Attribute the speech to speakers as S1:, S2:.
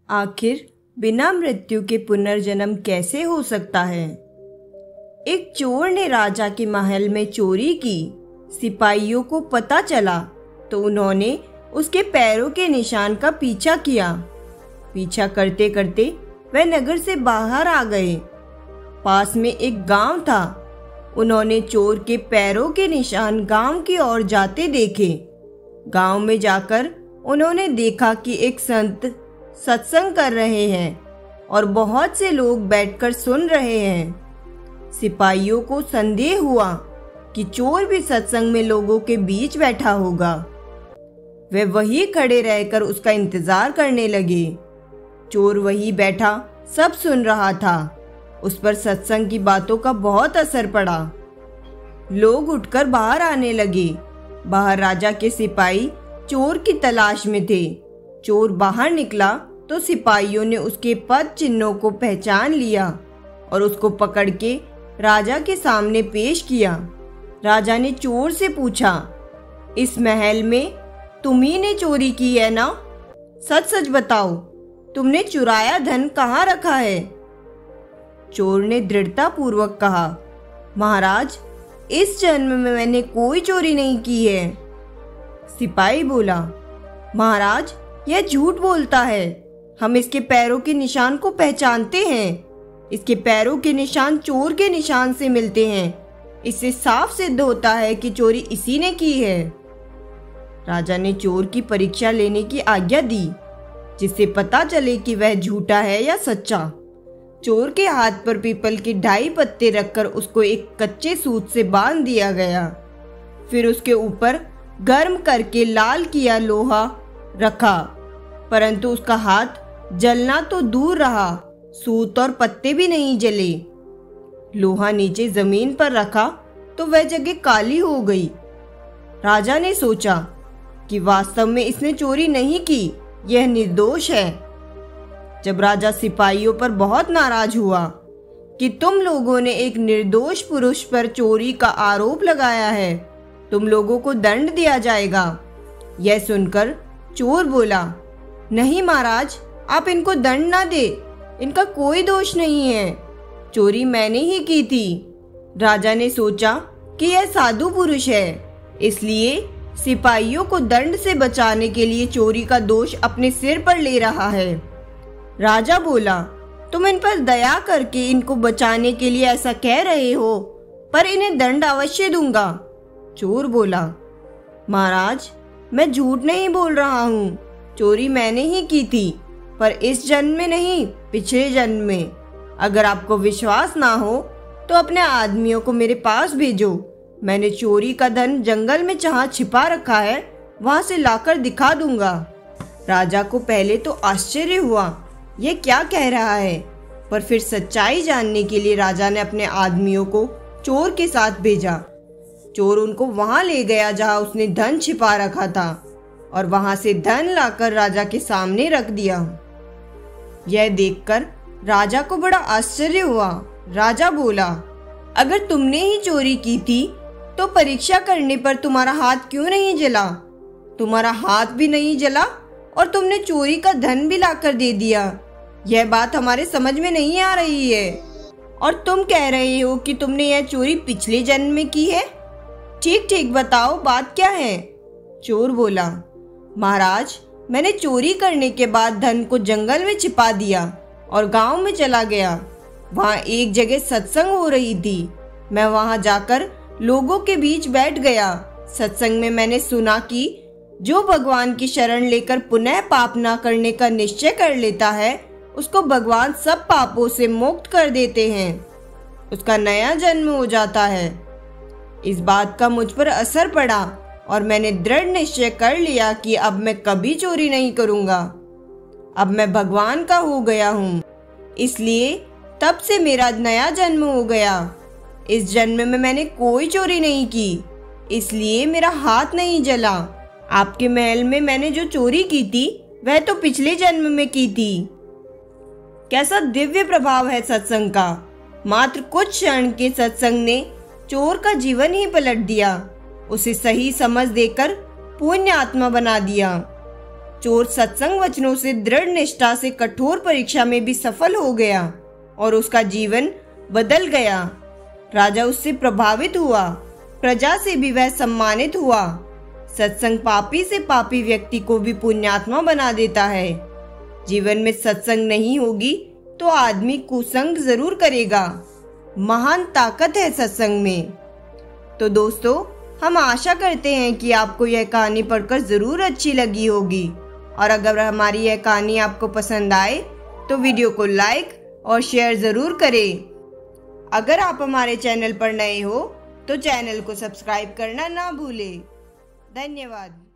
S1: आखिर बिना मृत्यु के पुनर्जन्म कैसे हो सकता है? एक चोर ने राजा के महल में चोरी की। सिपाहियों को पता चला तो उन्होंने उसके पैरों के निशान का पीछा किया। पीछा करते करते वह नगर से बाहर आ गए। पास में एक गांव था। उन्होंने चोर के पैरों के निशान गांव की ओर जाते देखे। गांव में जाकर उन्होंने देखा कि एक संत सत्संग कर रहे हैं और बहुत से लोग बैठकर सुन रहे हैं। सिपाहियों को संदेह हुआ कि चोर भी सत्संग में लोगों के बीच बैठा होगा। वे वहीं खड़े रहकर उसका इंतजार करने लगे। चोर वहीं बैठा सब सुन रहा था। उस पर सत्संग की बातों का बहुत असर पड़ा। लोग उठकर बाहर आने लगे। बाहर राजा के सिपाही चोर की तलाश में थे। चोर बाहर निकला तो सिपाहियों ने उसके पद चिन्हों को पहचान लिया और उसको पकड़ के राजा के सामने पेश किया। राजा ने चोर से पूछा, इस महल में तुम्ही ने चोरी की है ना? सच सच बताओ, तुमने चुराया धन कहाँ रखा है? चोर ने दृढ़ता पूर्वक कहा, महाराज, इस जन्म में मैंने कोई चोरी नहीं की है। सिपाही बोला, महाराज, यह झूठ बोलता है। हम इसके पैरों के निशान को पहचानते हैं। इसके पैरों के निशान चोर के निशान से मिलते हैं। इससे साफ सिद्ध होता है कि चोरी इसी ने की है। राजा ने चोर की परीक्षा लेने की आज्ञा दी, जिससे पता चले कि वह झूठा है या सच्चा। चोर के हाथ पर पीपल के 2.5 पत्ते रखकर उसको एक कच्चे सूत से बांध दिया गया। फिर उसके ऊपर गर्म करके लाल किया लोहा रखा, परंतु उसका हाथ जलना तो दूर रहा, सूत और पत्ते भी नहीं जले। लोहा नीचे जमीन पर रखा तो वह जगह काली हो गई। राजा ने सोचा कि वास्तव में इसने चोरी नहीं की, यह निर्दोष है। जब राजा सिपाहियों पर बहुत नाराज हुआ कि तुम लोगों ने एक निर्दोष पुरुष पर चोरी का आरोप लगाया है, तुम लोगों को दंड दिया जाएगा। यह सुनकर चोर बोला, नहीं महाराज, आप इनको दंड ना दे, इनका कोई दोष नहीं है। चोरी मैंने ही की थी। राजा ने सोचा कि यह साधु पुरुष है, इसलिए सिपाहियों को दंड से बचाने के लिए चोरी का दोष अपने सिर पर ले रहा है। राजा बोला, तुम इन पर दया करके इनको बचाने के लिए ऐसा कह रहे हो, पर इन्हें दंड अवश्य दूंगा। चोर बोला, महाराज, मैं झूठ नहीं बोल रहा हूँ। चोरी मैंने ही की थी, पर इस जन्म में नहीं, पिछले जन्म में। अगर आपको विश्वास ना हो तो अपने आदमियों को मेरे पास भेजो। मैंने चोरी का धन जंगल में जहाँ छिपा रखा है वहां से लाकर दिखा दूंगा। राजा को पहले तो आश्चर्य हुआ, यह क्या कह रहा है, पर फिर सच्चाई जानने के लिए राजा ने अपने आदमियों को चोर के साथ भेजा। चोर उनको वहां ले गया जहां उसने धन छिपा रखा था और वहां से धन लाकर राजा के सामने रख दिया। यह देखकर राजा को बड़ा आश्चर्य हुआ। राजा बोला, अगर तुमने ही चोरी की थी तो परीक्षा करने पर तुम्हारा हाथ क्यों नहीं जला? तुम्हारा हाथ भी नहीं जला और तुमने चोरी का धन भी लाकर दे दिया। यह बात हमारे समझ में नहीं आ रही है। और तुम कह रहे हो कि तुमने यह चोरी पिछले जन्म में की है। ठीक ठीक बताओ, बात क्या है? चोर बोला, महाराज, मैंने चोरी करने के बाद धन को जंगल में छिपा दिया और गांव में चला गया। वहां एक जगह सत्संग हो रही थी। मैं वहां जाकर लोगों के बीच बैठ गया। सत्संग में मैंने सुना कि जो भगवान की शरण लेकर पुनः पाप न करने का निश्चय कर लेता है, उसको भगवान सब पापों से मुक्त कर देते हैं। उसका नया जन्म हो जाता है। इस बात का मुझ पर असर पड़ा और मैंने दृढ़ निश्चय कर लिया कि अब मैं कभी चोरी नहीं करूंगा। अब मैं भगवान का हो गया हूँ, इसलिए तब से मेरा नया जन्म हो गया। इस जन्म में मैंने कोई चोरी नहीं की, इसलिए मेरा हाथ नहीं जला। आपके महल में मैंने जो चोरी की थी वह तो पिछले जन्म में की थी। कैसा दिव्य प्रभाव है सत्संग का। मात्र कुछ क्षण के सत्संग ने चोर का जीवन ही पलट दिया, उसे सही समझ देकर पुण्य आत्मा बना दिया। चोर सत्संग वचनों से दृढ़ निष्ठा से कठोर परीक्षा में भी सफल हो गया और उसका जीवन बदल गया। राजा उससे प्रभावित हुआ, प्रजा से भी वह सम्मानित हुआ। सत्संग पापी से पापी व्यक्ति को भी पुण्यात्मा बना देता है। जीवन में सत्संग नहीं होगी तो आदमी कुसंग जरूर करेगा। महान ताकत है सत्संग में। तो दोस्तों, हम आशा करते हैं कि आपको यह कहानी पढ़कर जरूर अच्छी लगी होगी, और अगर हमारी यह कहानी आपको पसंद आए तो वीडियो को लाइक और शेयर जरूर करें। अगर आप हमारे चैनल पर नए हो तो चैनल को सब्सक्राइब करना ना भूलें। धन्यवाद।